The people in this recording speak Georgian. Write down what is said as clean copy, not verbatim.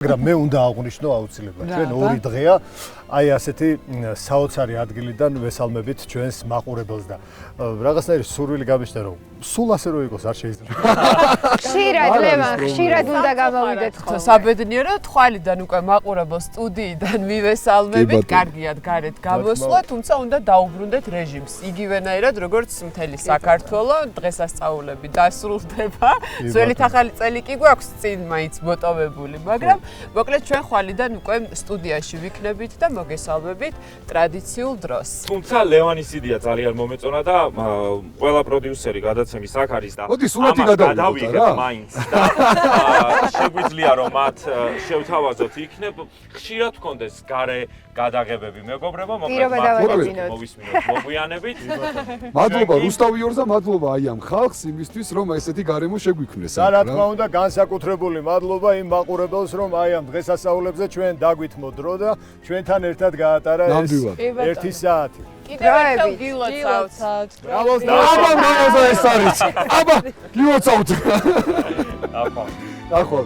მაგრამ მე უნდა აღვნიშნო აუცილებლად ჩვენ ორი დღეა აი ასეთი საოცარი ადგილიდან ვესალმებით ჩვენს მაყურებელს და რაღაცნაირი სურვილი გამიშთა რომ სულ ასე რო იყოს არ შეიძლება. ხშირად ლევან, ხშირად უნდა გამოვიდეთ ხოლმე. საბედნიეროდ თვალიდან უკვე მაყურებელ სტუდიიდან მივესალმებით, კარგიათ გარეთ გამოსვლა, თუმცა უნდა დაუბრუნდეთ რეჟიმს. იგივენაირად როგორც მთელი საქართველო დღესასწაულები დასრულდება. ძველით ახალი წელი კი გვაქვს წინ მაინც მოტოვებული, მაგრამ მოკლედ ჩვენ ხვალიდან უკვე სტუდიაში ვიქნებით და მოგესალმებით ტრადიციულ დროს. თუმცა ლევანის იდეა ძალიან მომეწონა და ყველა პროდიუსერი გადაცემის აქ არის და მოდი სურათი გადავიღოთ რა. მაინც და შეგვიძლია რომ მათ შევთავაზოთ იქნებ ხშირად გქონდეს გარე გადაღებები მეგობრებო, მოკლედ მოვისმინოთ მოგვიანებით. მადლობა რუსტავიორს და მადლობა აი ამ ხალხს იმისთვის რომ ესეთი გარემო შეგვიქმნეს. და რა თქმა უნდა განსაკუთრებული მადლობა იმ მაყურებელს რომ აი ამ დღესასწაულებზე ჩვენ დაგვითმო დრო და ჩვენთან ერთად გაატარა ეს 1 საათი. კიდევ ერთხელ გილოცავთ. ბრავოს და აბა ეს არის. აბა გილოცავთ. აბა ახლა